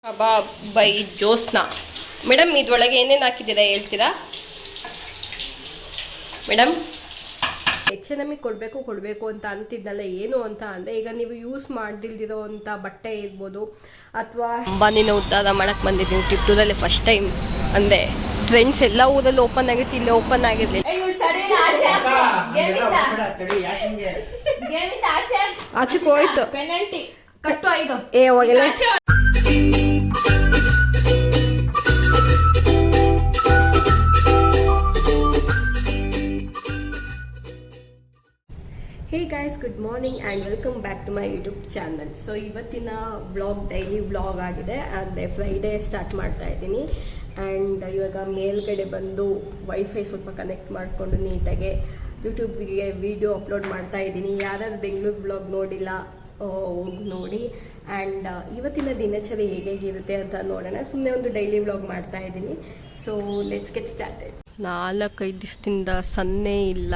Kebab by Josna. Madam ಇದ್ರೊಳಗೆ ಏನೇನು ಹಾಕಿದ್ದೀರಾ ಹೇಳ್ತೀರಾ ಮೇಡಮ್? ನಮಗೆ ಕೊಡಬೇಕು ಅಂತ ಅಂತಿದ್ದಲ್ಲ, ಏನು ಅಂತ ಅಂದರೆ ಈಗ ನೀವು ಯೂಸ್ ಮಾಡ್ದಿಲ್ದಿರೋ ಅಂಥ ಬಟ್ಟೆ ಇರ್ಬೋದು ಅಥವಾ ಅಂಬಾನಿನ ಉದ್ಧಾರ ಮಾಡಕ್ಕೆ ಬಂದಿದ್ದೀನಿ ಟಿಪ್ಟೂರಲ್ಲಿ ಫಸ್ಟ್ ಟೈಮ್. ಅಂದರೆ ಟ್ರೆಂಡ್ಸ್ ಎಲ್ಲ ಊರಲ್ಲಿ ಓಪನ್ ಆಗಿತ್ತು, ಇಲ್ಲಿ ಓಪನ್ ಆಗಿರಲಿಲ್ಲ. ಆಚೆಗೆ ಹೋಯ್ತು ಪೆನಲ್ಟಿ ಕಟ್ಟು ಐದು ಏ ಹೋಗಿಲ್ಲ. Hey guys, good morning and welcome back to my YouTube channel. So ಇವತ್ತಿನ ವ್ಲಾಗ್ ಡೈಲಿ ವ್ಲಾಗ್ ಆಗಿದೆ. ಅಂದರೆ ಫ್ರೈಡೇ ಸ್ಟಾರ್ಟ್ ಮಾಡ್ತಾ ಇದ್ದೀನಿ. ಆ್ಯಂಡ್ ಇವಾಗ ಮೇಲ್ಗಡೆ ಬಂದು ವೈಫೈ ಸ್ವಲ್ಪ ಕನೆಕ್ಟ್ ಮಾಡಿಕೊಂಡು ನೀಟಾಗಿ ಯೂಟ್ಯೂಬ್ಗೆ ವಿಡಿಯೋ ಅಪ್ಲೋಡ್ ಮಾಡ್ತಾ ಇದ್ದೀನಿ. ಯಾರಾದ್ರು ಬೆಂಗಳೂರು ವ್ಲಾಗ್ ನೋಡಿಲ್ಲ ಹೋಗಿ ನೋಡಿ. ಆ್ಯಂಡ್ ಇವತ್ತಿನ ದಿನಚರಿ ಹೇಗಿರುತ್ತೆ ಅಂತ ನೋಡೋಣ. ಸುಮ್ಮನೆ ಒಂದು ಡೈಲಿ ವ್ಲಾಗ್ ಮಾಡ್ತಾ ಇದ್ದೀನಿ. So let's get started. 4-5 ದಿವಸದಿಂದ ಸನ್ನೇ ಇಲ್ಲ,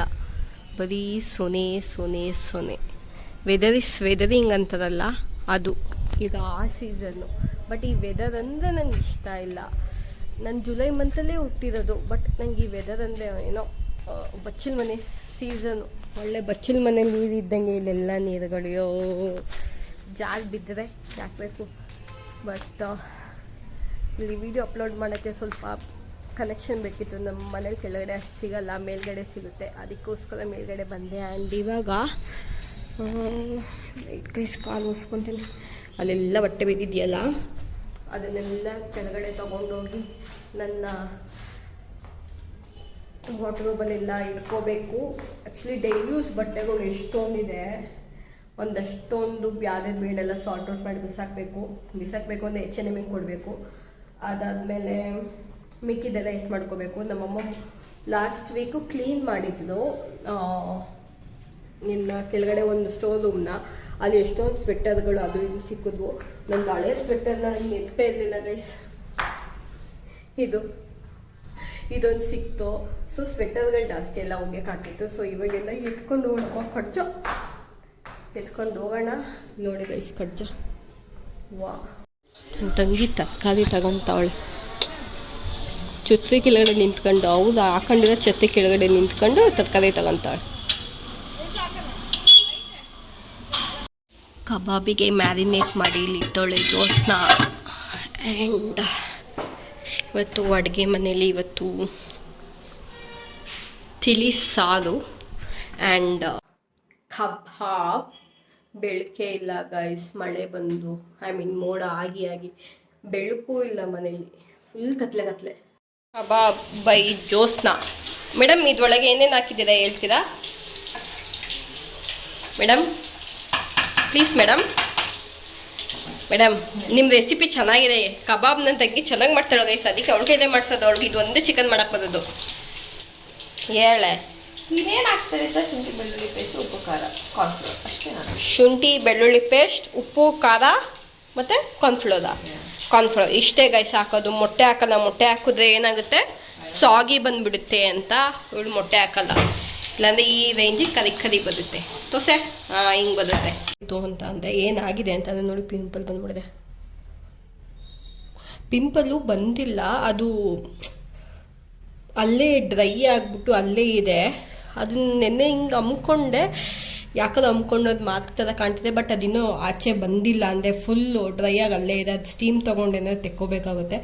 ಬರೀ ಸೊನೆ. ವೆದರ್ ಇಸ್ ವೆದರಿಂಗ್ ಅಂತಾರಲ್ಲ ಅದು, ಈಗ ಆ ಸೀಸನ್ನು. ಬಟ್ ಈ ವೆದರ್ ಅಂದರೆ ನನಗೆ ಇಷ್ಟ ಇಲ್ಲ. ನಾನು ಜುಲೈ ಮಂತಲ್ಲೇ ಹುಟ್ಟಿರೋದು, ಬಟ್ ನನಗೆ ಈ ವೆದರ್ ಅಂದರೆ ಏನೋ ಬಚ್ಚಲ ಮನೆ ಸೀಸನು. ಒಳ್ಳೆ ಬಚ್ಚಲ ಮನೆ ನೀರು ಇದ್ದಂಗೆ ಇಲ್ಲೆಲ್ಲ ನೀರುಗಳು ಜಾರಿ ಬಿದ್ದರೆ ಯಾಕಬೇಕು. ಬಟ್ ಇಲ್ಲಿ ವಿಡಿಯೋ ಅಪ್ಲೋಡ್ ಮಾಡೋಕ್ಕೆ ಸ್ವಲ್ಪ ಕನೆಕ್ಷನ್ ಬೇಕಿತ್ತು. ನಮ್ಮ ಮನೇಲಿ ಕೆಳಗಡೆ ಸಿಗಲ್ಲ, ಮೇಲ್ಗಡೆ ಸಿಗುತ್ತೆ. ಅದಕ್ಕೋಸ್ಕರ ಮೇಲ್ಗಡೆ ಬಂದೆ. ಆ್ಯಂಡ್ ಇವಾಗ ಕೈಸ್ ಕಾಲು ಒರೆಸ್ಕೊತೀನಿ. ಅಲ್ಲೆಲ್ಲ ಬಟ್ಟೆ ಬಿದ್ದಿದೆಯಲ್ಲ ಅದನ್ನೆಲ್ಲ ಕೆಳಗಡೆ ತೊಗೊಂಡೋಗಿ ನನ್ನ ವಾರ್ಡ್ರೋಬಲ್ಲೆಲ್ಲ ಇಟ್ಕೋಬೇಕು. ಆ್ಯಕ್ಚುಲಿ ಡೈಲಿ ಯೂಸ್ ಬಟ್ಟೆಗಳು ಎಷ್ಟೊಂದಿದೆ, ಒಂದಷ್ಟೊಂದು ಯಾವ್ದು ಬೇಡೆಲ್ಲ ಸಾರ್ಟ್ ಔಟ್ ಮಾಡಿ ಬಿಸಾಕಬೇಕು ಅಂದರೆ H&M ಕೊಡಬೇಕು. ಅದಾದಮೇಲೆ ಮಿಕ್ಕಿದೆಲ್ಲ ಎಷ್ಟು ಮಾಡ್ಕೋಬೇಕು. ನಮ್ಮಮ್ಮ ಲಾಸ್ಟ್ ವೀಕು ಕ್ಲೀನ್ ಮಾಡಿದ್ದು ಇನ್ನು ಕೆಳಗಡೆ ಒಂದು ಸ್ಟೋರ್ ರೂಮ್ನ. ಅಲ್ಲಿ ಎಷ್ಟೊಂದು ಸ್ವೆಟರ್ಗಳು ಅದು ಇದು ಸಿಕ್ಕಿದ್ವು. ನಂದು ಹಳೆ ಸ್ವೆಟರ್ನ ನನಗೆ ನೆನಪೇ ಇರಲಿಲ್ಲ ಗೈಸ್. ಇದೊಂದು ಸಿಕ್ತು. ಸೊ ಸ್ವೆಟರ್ಗಳು ಜಾಸ್ತಿ ಎಲ್ಲ ಒಗ್ಯಕ್ಕೆ ಹಾಕಿತ್ತು. ಸೊ ಇವಾಗೆಲ್ಲ ಎತ್ಕೊಂಡು ಹೋಗೋಣ, ಎತ್ಕೊಂಡು ಹೋಗೋಣ. ನೋಡಿ ಗೈಸ್ ಕಡ್ಜ, ವಾ ತಂಗಿ ತರಕಾರಿ ತಗೊಂತಾವಳೆ. ಛತ್ರಿ ಕೆಳಗಡೆ ನಿಂತ್ಕೊಂಡು, ಹೌದು ಹಾಕೊಂಡಿರೋ ಛತ್ರಿ ಕೆಳಗಡೆ ನಿಂತ್ಕೊಂಡು ತರಕಾರಿ ತಗೊಂತಾಳೆ. ಕಬಾಬಿಗೆ ಮ್ಯಾರಿನೇಟ್ ಮಾಡಿ ಇಲ್ಲಿಟ್ಟೋಳೆ ಜೋಸ್ನ. ಆ್ಯಂಡ್ ಇವತ್ತು ಅಡುಗೆ ಮನೇಲಿ ತಿಳಿ ಸಾರು ಆ್ಯಂಡ್ ಕಬಾಬ್. ಬೆಳಕೆ ಇಲ್ಲ ಗೈಸ್, ಮಳೆ ಬಂದು ಮೋಡ ಆಗಿ ಬೆಳಕು ಇಲ್ಲ ಮನೇಲಿ, ಫುಲ್ ಕತ್ಲೆ. ಕಬಾಬ್ ಬೈ ಜೋಸ್ನಾ. ಮೇಡಮ್ ಇದ್ರೊಳಗೆ ಏನೇನು ಹಾಕಿದ್ದೀರಾ ಹೇಳ್ತೀರಾ ಮೇಡಮ್? Please madam. ನಿಮ್ಮ ರೆಸಿಪಿ ಚೆನ್ನಾಗಿದೆ. ಕಬಾಬ್ ನನ್ನ ತಂಗಿ ಚೆನ್ನಾಗಿ ಮಾಡ್ತಾಳೆ ಗೈಸ್, ಅದಕ್ಕೆ ಅವಳ ಕೈಲೇ ಮಾಡಿಸೋದು. ಅವಳಿಗೆ ಇದು ಒಂದೇ ಚಿಕನ್ ಮಾಡಕ್ಕೆ ಬರೋದು. ಹೇಳೆ ಇನ್ನೇನು ಆಗ್ತದೆ ಅಂತ ಶುಂಠಿ ಬೆಳ್ಳುಳ್ಳಿ ಪೇಸ್ಟ್, ಉಪ್ಪು ಖಾರ, ಕಾರ್ನ್ಫ್ಲೋರ್ ಅಷ್ಟೇ. ಶುಂಠಿ ಬೆಳ್ಳುಳ್ಳಿ ಪೇಸ್ಟ್, ಉಪ್ಪು ಖಾರ ಮತ್ತು ಕಾರ್ನ್ಫ್ಲೋರ್ ಇಷ್ಟೇ ಗೈಸ್ ಹಾಕೋದು. ಮೊಟ್ಟೆ ಹಾಕಲ್ಲ. ಮೊಟ್ಟೆ ಹಾಕಿದ್ರೆ ಏನಾಗುತ್ತೆ, ಸಾಗಿ ಬಂದುಬಿಡುತ್ತೆ ಅಂತ ಇವಳು ಮೊಟ್ಟೆ ಹಾಕಲ್ಲ. ಇಲ್ಲಾಂದರೆ ಈ ರೇಂಜಿಗೆ ಕರಿ ಬರುತ್ತೆ. ದೋಸೆ ಹಿಂಗೆ ಬರುತ್ತೆ ಇದು ಅಂತ ಅಂದರೆ ಏನಾಗಿದೆ ಅಂತಂದರೆ ನೋಡಿ, ಪಿಂಪಲ್ ಬಂದ್ಬಿಡಿದೆ. ಪಿಂಪಲ್ಲು ಬಂದಿಲ್ಲ, ಅದು ಅಲ್ಲೇ ಡ್ರೈ ಆಗಿಬಿಟ್ಟು ಅಲ್ಲೇ ಇದೆ. ಅದನ್ನ ನೆನ್ನೆ ಹಿಂಗೆ ಅಮ್ಕೊಂಡೆ, ಯಾಕಂದ್ರೆ ಅಮ್ಕೊಂಡೋದು ಮಾತ್ರ ಥರ ಕಾಣ್ತಿದೆ. ಬಟ್ ಅದಿನ್ನೂ ಆಚೆ ಬಂದಿಲ್ಲ, ಅಂದರೆ ಫುಲ್ಲು ಡ್ರೈ ಆಗಿ ಅಲ್ಲೇ ಇದೆ. ಅದು ಸ್ಟೀಮ್ ತೊಗೊಂಡೇನಾದ್ರು ತೆಕ್ಕೋಬೇಕಾಗುತ್ತೆ.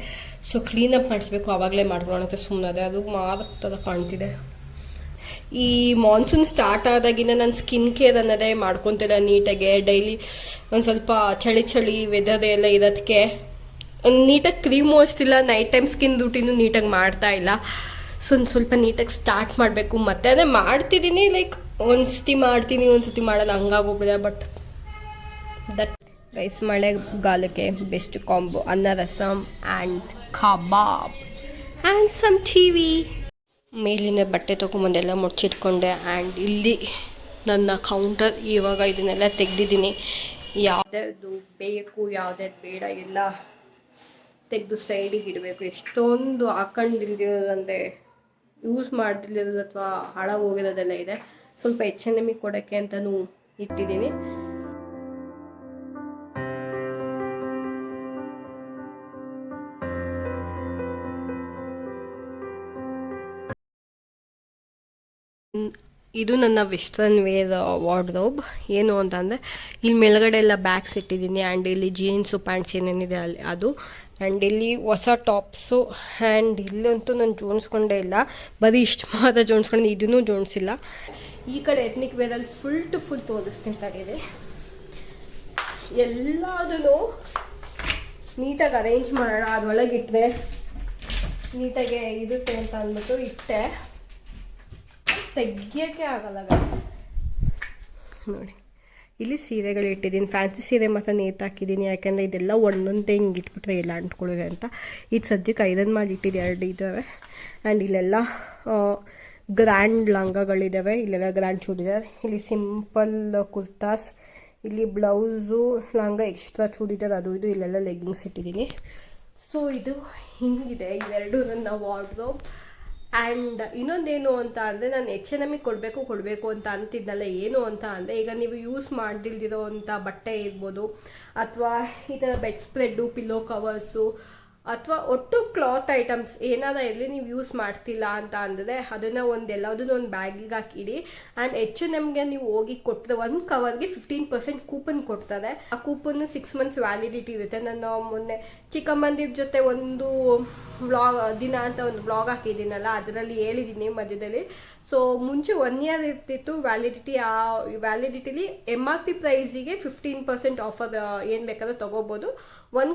ಸೊ ಕ್ಲೀನಪ್ ಮಾಡಿಸ್ಬೇಕು, ಆವಾಗಲೇ ಮಾಡ್ಕೊಳ್ಳೋಣ ಸುಮ್ಮನೆ. ಅದು ಮಾರ್ಕ್ ಥರ ಕಾಣ್ತಿದೆ. ಈ ಮಾನ್ಸೂನ್ ಸ್ಟಾರ್ಟ್ ಆದಾಗಿನ ನಾನು ಸ್ಕಿನ್ ಕೇರ್ ಅನ್ನೋದೇ ಮಾಡ್ಕೊತಿಲ್ಲ ನೀಟಾಗೆ. ಡೈಲಿ ಒಂದು ಸ್ವಲ್ಪ ಚಳಿ ವೆದರ್ ಎಲ್ಲ ಇರೋದಕ್ಕೆ ನೀಟಾಗಿ ಕ್ರೀಮು ಹಚ್ತಿಲ್ಲ. ನೈಟ್ ಟೈಮ್ ಸ್ಕಿನ್ ರೂಟೀನು ನೀಟಾಗಿ ಮಾಡ್ತಾ ಇಲ್ಲ. ಸೊ ಒಂದು ಸ್ವಲ್ಪ ನೀಟಾಗಿ ಸ್ಟಾರ್ಟ್ ಮಾಡಬೇಕು. ಮತ್ತೆ ಅದೇ ಮಾಡ್ತಿದ್ದೀನಿ, ಲೈಕ್ ಒಂದ್ಸತಿ ಮಾಡ್ತೀನಿ ಒಂದ್ಸತಿ ಮಾಡಲ್ಲ, ಹಂಗಾಗೋಗಿದೆ. ಬಟ್ ದಟ್ ರೈಸ್ ಮಳೆಗಾಲಕ್ಕೆ ಬೆಸ್ಟ್ ಕಾಂಬೋ, ಅನ್ನ rasam and kebab and some TV. ಮೇಲಿನ ಬಟ್ಟೆ ತೊಗೊಂಬಂದೆಲ್ಲ ಮುಚ್ಚಿಟ್ಕೊಂಡೆ. ಆ್ಯಂಡ್ ಇಲ್ಲಿ ನನ್ನ ಕೌಂಟರ್, ಇವಾಗ ಇದನ್ನೆಲ್ಲ ತೆಗೆದಿದ್ದೀನಿ. ಯಾವ್ದಾದ್ರು ಬೇಕು ಯಾವ್ದಾದ್ರು ಬೇಡ ಎಲ್ಲ ತೆಗೆದು ಸೈಡಿಗೆ ಇಡಬೇಕು. ಎಷ್ಟೊಂದು ಹಾಕೊಂಡಿಲ್ದಿರೋದು, ಅಂದರೆ ಯೂಸ್ ಮಾಡ್ದಿರೋದು ಅಥವಾ ಹಾಳಾಗಿ ಹೋಗಿರೋದೆಲ್ಲ ಇದೆ. ಸ್ವಲ್ಪ H&M ಕೊಡೋಕ್ಕೆ ಅಂತಲೂ ಇಟ್ಟಿದ್ದೀನಿ. ಇದು ನನ್ನ ವೆಸ್ಟರ್ನ್ ವೇರ್ ವಾರ್ಡ್ರೋಬ್. ಏನು ಅಂತಂದರೆ ಇಲ್ಲಿ ಮೇಲ್ಗಡೆ ಎಲ್ಲ ಬ್ಯಾಗ್ಸ್ ಇಟ್ಟಿದ್ದೀನಿ, ಆ್ಯಂಡ್ ಇಲ್ಲಿ ಜೀನ್ಸು ಪ್ಯಾಂಟ್ಸ್ ಏನೇನಿದೆ ಅಲ್ಲಿ ಅದು, ಆ್ಯಂಡ್ ಇಲ್ಲಿ ಹೊಸ ಟಾಪ್ಸು, ಆ್ಯಂಡ್ ಇಲ್ಲಂತೂ ನಾನು ಜೋಡಿಸ್ಕೊಂಡೇ ಇಲ್ಲ, ಬರೀ ಇಷ್ಟು ಮಾತ್ರ ಜೋಡಿಸ್ಕೊಂಡು, ಇದನ್ನೂ ಜೋಡಿಸಿಲ್ಲ. ಈ ಕಡೆ ಎತ್ನಿಕ್ ವೇರಲ್ಲಿ ಫುಲ್ ಟು ಫುಲ್ ತೋರಿಸ್ತೀನಿ ತಗಿದೆ. ಎಲ್ಲದೂ ನೀಟಾಗಿ ಅರೇಂಜ್ ಮಾಡೋಣ, ಅದರೊಳಗೆ ಇಟ್ಟರೆ ನೀಟಾಗೆ ಇರುತ್ತೆ ಅಂತ ಅಂದ್ಬಿಟ್ಟು ಇಟ್ಟೆ. ತೆಗಿಯೋಕ್ಕೆ ಆಗಲ್ಲ ಗೈಸ್. ನೋಡಿ ಇಲ್ಲಿ ಸೀರೆಗಳು ಇಟ್ಟಿದ್ದೀನಿ, ಫ್ಯಾನ್ಸಿ ಸೀರೆ ಮಾತ್ರ ನೇತಾಕಿದ್ದೀನಿ, ಯಾಕೆಂದರೆ ಇದೆಲ್ಲ ಒಂದೊಂದೇ ಹಿಂಗೆ ಇಟ್ಬಿಟ್ರೆ ಎಲ್ಲ ಅಂಟ್ಕೊಳ್ಳೋದೆ ಅಂತ. ಇದು ಸದ್ಯಕ್ಕೆ ಐರನ್ ಮಾಡಿ ಇಟ್ಟಿದ್ದು 2 ಇದ್ದಾವೆ. ಆ್ಯಂಡ್ ಇಲ್ಲೆಲ್ಲ ಗ್ರ್ಯಾಂಡ್ ಲಂಗಗಳಿದ್ದಾವೆ, ಇಲ್ಲೆಲ್ಲ ಗ್ರ್ಯಾಂಡ್ ಚೂಡಿದಾರ್, ಇಲ್ಲಿ ಸಿಂಪಲ್ ಕುರ್ತಾಸ್, ಇಲ್ಲಿ ಬ್ಲೌಸು ಲಂಗ ಎಕ್ಸ್ಟ್ರಾ ಚೂಡಿದಾರ್ ಅದು ಇದು, ಇಲ್ಲೆಲ್ಲ ಲೆಗ್ಗಿಂಗ್ಸ್ ಇಟ್ಟಿದ್ದೀನಿ. ಸೊ ಇದು ಹಿಂಗಿದೆ ಇವೆರಡು ನನ್ನ ವಾರ್ಡ್ರೋಬ್. ಆ್ಯಂಡ್ ಇನ್ನೊಂದೇನು ಅಂತ ಅಂದರೆ ನಾನು H&M ಕೊಡಬೇಕು ಅಂತ ಅಂತಿದ್ದಲ್ಲ. ಏನು ಅಂತ ಅಂದರೆ ಈಗ ನೀವು ಯೂಸ್ ಮಾಡ್ದಿಲ್ದಿರೋ ಅಂಥ ಬಟ್ಟೆ ಇರ್ಬೋದು, ಅಥವಾ ಈ ಥರ ಬೆಡ್ ಸ್ಪ್ರೆಡ್ಡು, ಪಿಲ್ಲೋ ಕವರ್ಸು, ಅಥವಾ ಒಟ್ಟು ಕ್ಲಾತ್ ಐಟಮ್ಸ್ ಏನಾರ ಇರಲಿ ನೀವು ಯೂಸ್ ಮಾಡ್ತಿಲ್ಲ ಅಂತ ಅಂದರೆ ಅದನ್ನು ಎಲ್ಲದನ್ನು ಒಂದು ಬ್ಯಾಗಿಗೆ ಹಾಕಿಡಿ. ಆ್ಯಂಡ್ H&Mಗೆ ನೀವು ಹೋಗಿ ಕೊಟ್ಟರೆ 1 ಕವರ್ಗೆ 15% ಕೂಪನ್ ಕೊಡ್ತಾರೆ. ಆ ಕೂಪನ್ 6 ಮಂತ್ಸ್ ವ್ಯಾಲಿಡಿಟಿ ಇರುತ್ತೆ. ನಾನು ಮೊನ್ನೆ ಚಿಕ್ಕಮ್ಮಂದಿರ ಜೊತೆ ಒಂದು ದಿನ ಅಂತ ಒಂದು ವ್ಲಾಗ್ ಹಾಕಿದ್ದೀನಲ್ಲ, ಅದರಲ್ಲಿ ಹೇಳಿದ್ದೀನಿ ಮಧ್ಯದಲ್ಲಿ. ಸೊ ಮುಂಚೆ 1 ಇಯರ್ ಇರ್ತಿತ್ತು ವ್ಯಾಲಿಡಿಟಿ. ಆ ವ್ಯಾಲಿಡಿಟಿಲಿ MRP ಪ್ರೈಸಿಗೆ 15% ಆಫರ್ ಏನು ಬೇಕಾದ್ರೂ ತೊಗೋಬೋದು. 1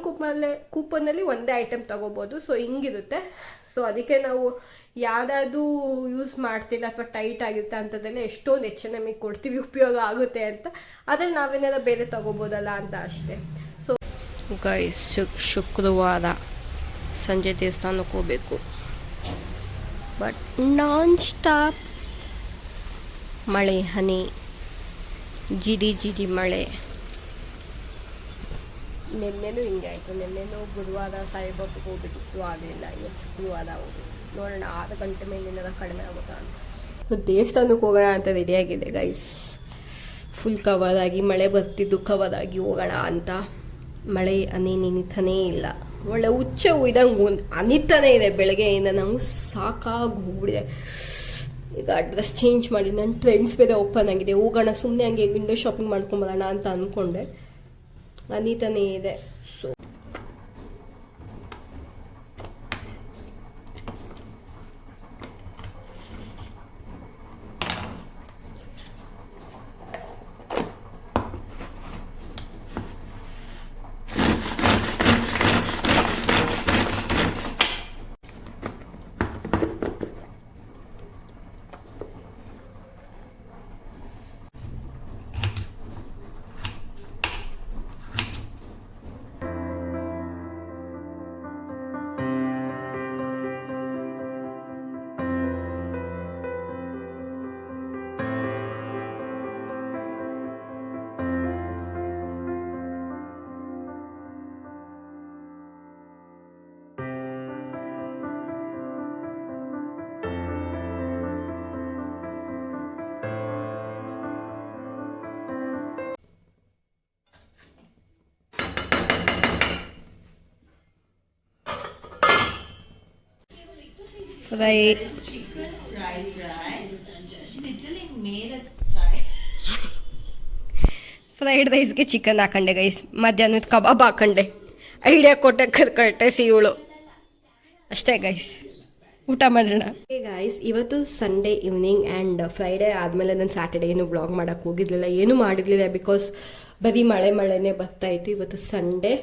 ಕೂಪನಲ್ಲಿ ಒಂದೇ ಐಟಮ್ ತೊಗೋಬೋದು. ಸೊ ಹಿಂಗಿರುತ್ತೆ. ಸೊ ಅದಕ್ಕೆ ನಾವು ಯಾವುದಾದ್ರು ಯೂಸ್ ಮಾಡ್ತಿಲ್ಲ ಅಥವಾ ಟೈಟ್ ಆಗಿರುತ್ತೆ ಅಂಥದ್ದೆಲ್ಲ ಎಷ್ಟೊಂದು H&M ಕೊಡ್ತೀವಿ, ಉಪಯೋಗ ಆಗುತ್ತೆ ಅಂತ. ಅದ್ರಲ್ಲಿ ನಾವೇನಾರ ಬೇರೆ ತೊಗೋಬೋದಲ್ಲ ಅಂತ ಅಷ್ಟೇ. ಸೊ ಗೈಸ್, ಶುಕ್ರವಾರ ಸಂಜೆ ದೇವಸ್ಥಾನಕ್ಕೆ ಹೋಗಬೇಕು, ಬಟ್ ನಾನ್ ಸ್ಟಾಪ್ ಮಳೆ, ಹನಿ, ಜಿಡಿ ಮಳೆ. ನಿನ್ನೆನೂ ಹಿಂಗೆ ಆಯಿತು. ನಿನ್ನೆನೂ ಗುರುವಾರ ಸಾಯಿಬಾಬಾಗೆ ಹೋಗ್ಬೇಕಿತ್ತು, ಆಗಲಿಲ್ಲ. ಇವತ್ತು ಶುಕ್ರವಾರ ಹೋಗಿ ನೋಡೋಣ 6 ಗಂಟೆ ಮೇಲಿನ ಕಡಿಮೆ ಆಗುತ್ತಾ ಅಂತ. ಸೊ ದೇವಸ್ಥಾನಕ್ಕೆ ಹೋಗೋಣ ಅಂತ ರೆಡಿಯಾಗಿದೆ ಗೈಸ್. ಫುಲ್ ಕವರ್ ಆಗಿ, ಮಳೆ ಬರ್ತಿದ್ದು ಕವರ್ ಆಗಿ ಹೋಗೋಣ ಅಂತ. ಮಳೆ ನಿಂತಾನೇ ಇಲ್ಲ, ಒಳ್ಳೆ ಹುಚ್ಚ ಇದಂಗೆ ಅನಿತಾನೇ ಇದೆ. ಬೆಳಗ್ಗೆಯಿಂದ ನಾವು ಸಾಕಾಗಿ ಹೋಗ್ಬಿಡಿದೆ. ಈಗ ಡ್ರೆಸ್ ಚೇಂಜ್ ಮಾಡಿ ನನ್ನ ಟ್ರೆಂಡ್ಸ್ ಬೇರೆ ಓಪನ್ ಆಗಿದೆ, ಹೋಗೋಣ ಸುಮ್ಮನೆ ಹಂಗೆ ವಿಂಡೋ ಶಾಪಿಂಗ್ ಮಾಡ್ಕೊಂಬರೋಣ ಅಂತ ಅಂದ್ಕೊಂಡೆ. ಅನಿತಾನೇ ಇದೆ. So Chicken fried rice. She literally made a fry. Fried ರೈಸ್ಗೆ ಚಿಕನ್ ಹಾಕೊಂಡೆ ಗೈಸ್, ಮಧ್ಯಾಹ್ನದ ಕಬಾಬ್ ಹಾಕೊಂಡೆ. ಐಡಿಯಾ ಕೊಟ್ಟೆ ಕರ್ಕಟ್ಟೆ ಇವಳು ಅಷ್ಟೇ ಗೈಸ್. ಊಟ ಮಾಡೋಣ. ಗೈಸ್, ಇವತ್ತು ಸಂಡೇ ಈವ್ನಿಂಗ್ ಆ್ಯಂಡ್ ಫ್ರೈಡೇ ಆದಮೇಲೆ ನಾನು ಸ್ಯಾಟರ್ಡೇ ಏನು ವ್ಲಾಗ್ ಮಾಡೋಕ್ಕೆ ಹೋಗಿರಲಿಲ್ಲ, ಏನೂ ಮಾಡಿರಲಿಲ್ಲ, ಬಿಕಾಸ್ ಬರೀ ಮಳೆನೇ ಬರ್ತಾಯಿತ್ತು. ಇವತ್ತು ಸಂಡೇ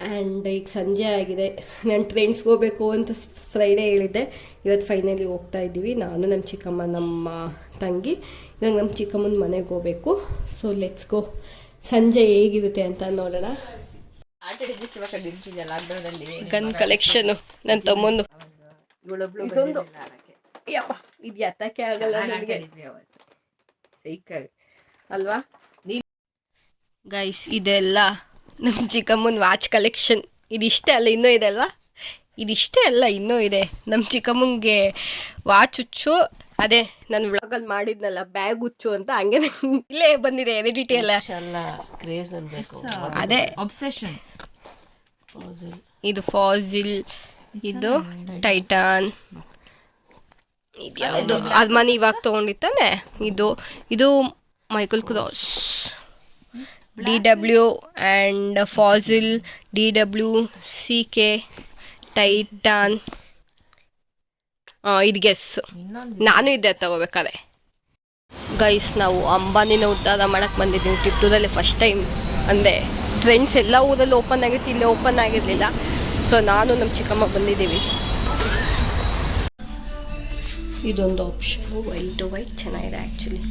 ಆ್ಯಂಡ್ ಈಗ ಸಂಜೆ ಆಗಿದೆ. ನಾನು ಟ್ರೈನ್ಸ್ಗೆ ಹೋಗಬೇಕು ಅಂತ ಫ್ರೈಡೇ ಹೇಳಿದ್ದೆ. ಇವತ್ತು ಫೈನಲಿ ಹೋಗ್ತಾ ಇದ್ದೀವಿ, ನಾನು ನಮ್ಮ ಚಿಕ್ಕಮ್ಮ ನಮ್ಮ ತಂಗಿ. ಇವಾಗ ನಮ್ಮ ಚಿಕ್ಕಮ್ಮನ ಮನೆಗೆ ಹೋಗಬೇಕು. So let's go. ಸಂಜೆ ಹೇಗಿರುತ್ತೆ ಅಂತ ನೋಡೋಣ. ಗನ್ ಕಲೆಕ್ಷನು ನನ್ನ ತಮ್ಮಂದು. ಇದೊಂದು ಯಪ್ಪ, ಇದು ಎತ್ತಕ್ಕೆ ಆಗಲ್ಲ ನನಗೆ ಅಲ್ವಾ ಗೈಸ್. ಇದೆಲ್ಲ ನಮ್ಮ ಚಿಕ್ಕಮ್ಮನ ವಾಚ್ ಕಲೆಕ್ಷನ್. ಇದಿಷ್ಟೇ ಅಲ್ಲ, ಇನ್ನೂ ಇದೆ ಅಲ್ವಾ? ಇದಿಷ್ಟೇ ಅಲ್ಲ, ಇನ್ನೂ ಇದೆ. ನಮ್ಮ ಚಿಕ್ಕಮ್ಮಂಗೆ ವಾಚ್ ಹುಚ್ಚು, ಅದೇ ನಾನು ವ್ಲಾಗಲ್ಲಿ ಮಾಡಿದ್ನಲ್ಲ ಬ್ಯಾಗ್ ಹುಚ್ಚು ಅಂತ, ಹಂಗೆ ಇಲ್ಲೇ ಬಂದಿದೆ ಎಡಿಟಿ ಎಲ್ಲ. ಅದೇ obsession. ಇದು ಫಾಸಿಲ್, ಇದು ಟೈಟಾನ್, ಇದ್ಯಾವುದು ಅರ್ಮಾನಿ ಇವಾಗ ತೊಗೊಂಡಿತ್ತಾನೆ. ಇದು ಇದು Michael cross, DW and fossil, DW, CK, Titan. ಇದು ಗೆಸ್. ನಾನು ಇದ್ದೆ ತಗೋಬೇಕಾದ್ರೆ. ಗೈಸ್, ನಾವು ಅಂಬಾನಿನ ಉದ್ಧಾರ ಮಾಡಕ್ಕೆ ಬಂದಿದ್ದೀವಿ ಟಿಪ್ಟೂರಲ್ಲಿ ಫಸ್ಟ್ ಟೈಮ್. ಅಂದರೆ ಟ್ರೆಂಡ್ಸ್ ಎಲ್ಲ ಊರಲ್ಲಿ ಓಪನ್ ಆಗಿತ್ತು, ಇಲ್ಲಿ ಓಪನ್ ಆಗಿರಲಿಲ್ಲ. ಸೊ ನಾನು ನಮ್ಮ ಚಿಕ್ಕಮ್ಮ ಬಂದಿದ್ದೀವಿ. ಇದೊಂದು ಆಪ್ಷನ್ ವೈಟ್ ಚೆನ್ನಾಗಿದೆ ಆ್ಯಕ್ಚುಲಿ.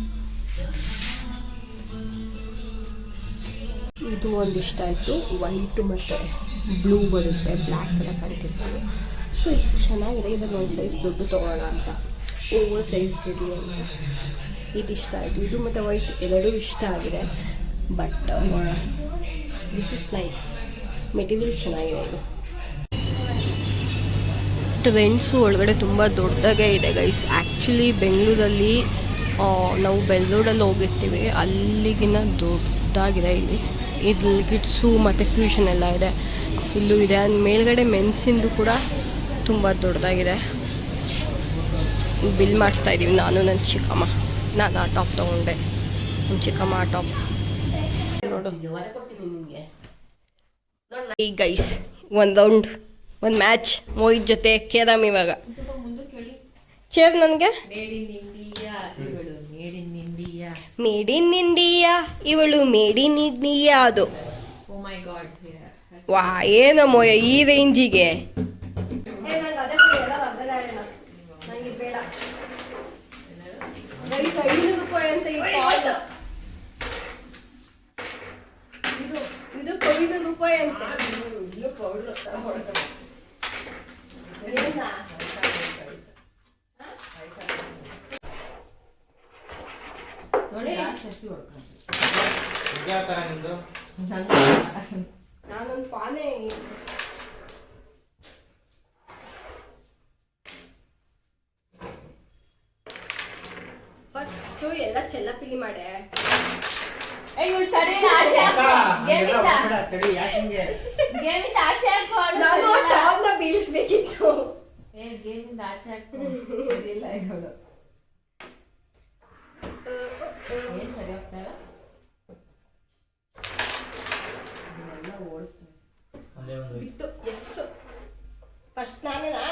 ಇದು ಒಂದು ಇಷ್ಟ ಆಯಿತು, ವೈಟು ಮತ್ತು ಬ್ಲೂ ಬರುತ್ತೆ, ಬ್ಲ್ಯಾಕ್ ಥರ ಕಾಣ್ತಿರ್ತಾರೆ. ಸೊ ಇದು ಚೆನ್ನಾಗಿದೆ. ಇದನ್ನು ಒಂದು ಸೈಜ್ ದೊಡ್ಡ ತೊಗೊಳ್ಳೋಣ ಅಂತ, ಓವರ್ ಸೈಜ್ ಇರಲಿ ಅಂತ. ಇದು ಇಷ್ಟ ಆಯಿತು. ಇದು ಮತ್ತು ವೈಟ್ ಎರಡೂ ಇಷ್ಟ ಆಗಿದೆ. But this is nice, material ಚೆನ್ನಾಗಿದೆ. ಇದು ಟ್ರೆಂಡ್ಸು ಒಳಗಡೆ ತುಂಬ ದೊಡ್ಡದಾಗೇ ಇದೆ ಗೈಸ್. ಆ್ಯಕ್ಚುಲಿ ಬೆಂಗಳೂರಲ್ಲಿ ನಾವು ಬೆಂಗಳೂರಲ್ಲಿ ಹೋಗಿರ್ತೀವಿ, ಅಲ್ಲಿಗಿನ ದೊಡ್ಡದಾಗಿದೆ ಇಲ್ಲಿ. ಇಲ್ಲಿ ಕಿಡ್ಸು ಮತ್ತು ಫ್ಯೂಷನ್ ಎಲ್ಲ ಇದೆ, ಇಲ್ಲೂ ಇದೆ. ಅಂದ್ ಮೇಲ್ಗಡೆ ಮೆನ್ಸಿಂದು ಕೂಡ ತುಂಬ ದೊಡ್ಡದಾಗಿದೆ. ಬಿಲ್ ಮಾಡಿಸ್ತಾ ಇದ್ದೀವಿ ನಾನು ನನ್ನ ಚಿಕ್ಕಮ್ಮ. ನಾನು ಆ ಟಾಪ್ ತೊಗೊಂಡೆ, ನಮ್ಮ ಚಿಕ್ಕಮ್ಮ ಆ ಟಾಪ್ ನೋಡು. ಈ ಗೈಸ್ ಒಂದು ರೌಂಡ್, ಒಂದು ಮ್ಯಾಚ್ ಮೋಹಿತ್ ಜೊತೆ ಕೇರಮ್. ಇವಾಗ ಚೇರ್ ನನಗೆ ಮೇಡ್ ಇನ್ ಇಂಡಿಯಾ, ಇವಳು ಮೇಡ್ ಇನ್ ಇಂಡಿಯಾ. ಅದು ವಾ, ಏನೋ ಮೋಯ ಈ ರೇಂಜಿಗೆ. ಇದು 500 ರೂಪಾಯಿ ಅಂತ. ನಾನೊಂದು ಪಾನೆ ಫಸ್ಟು ಎಲ್ಲ ಚೆಲ್ಲಪಿಲಿ ಮಾಡೆ. ಬೀಳಿಸ್ಬೇಕಿತ್ತು. ಫಸ್ಟ್ ನಾನೇನಾ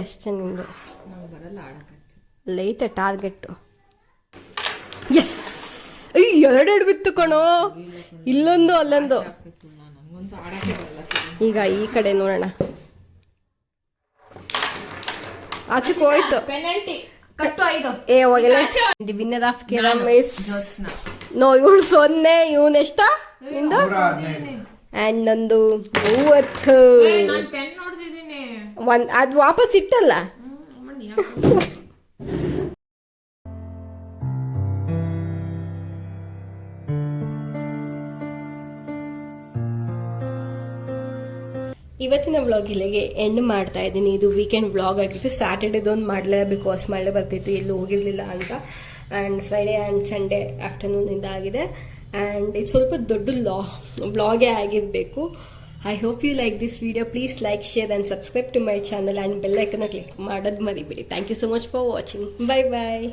ಅಷ್ಟೇ ನಿಂದು ಲೈತೆ ಟಾರ್ಗೆಟ್. ಎಸ್, ಎರಡೆರಡು ಬಿತ್ತು ಕಣೋ, ಇಲ್ಲೊಂದು ಅಲ್ಲೊಂದು. ಈಗ ಈ ಕಡೆ ನೋಡೋಣ. ಆಚೆಗೆ ಹೋಯ್ತು. ಪೆನಲ್ಟಿ ಕಟ್ಟು 5. ಏ ಹೋಗಿಲ್ಲ. The winner of carrom is no. ಇವಳು 0, ಇವನೆಷ್ಟ ನಿಂದು? ಆ್ಯಂಡ್ ನಂದು 30. ಅದು ವಾಪಸ್ ಇಟ್ಟಲ್ಲ. ಇವತ್ತಿನ ವ್ಲಾಗ್ ಇಲ್ಲಿಗೆ ಎಂಡ್ ಮಾಡ್ತಾ ಇದ್ದೀನಿ. ಇದು ವೀಕೆಂಡ್ ವ್ಲಾಗ್ ಆಗಿತ್ತು. ಸ್ಯಾಟರ್ಡೇದೊಂದು ಮಾಡಲೇ, ಬಿಕಾಸ್ ಮಳೆ ಬರ್ತಿತ್ತು, ಎಲ್ಲೂ ಹೋಗಿರಲಿಲ್ಲ ಅಂತ. ಆ್ಯಂಡ್ ಫ್ರೈಡೇ ಆ್ಯಂಡ್ ಸಂಡೇ ಆಫ್ಟರ್ನೂನಿಂದ ಆಗಿದೆ. ಆ್ಯಂಡ್ ಇದು ಸ್ವಲ್ಪ ದೊಡ್ಡ ವ್ಲಾಗೇ ಆಗಿರಬೇಕು. I hope you like this video. Please like, share and subscribe to my channel and bell ಐಕನ್ನ ಕ್ಲಿಕ್ ಮಾಡೋದು ಮರಿಬೇಡಿ. Thank you so much for watching. Bye bye.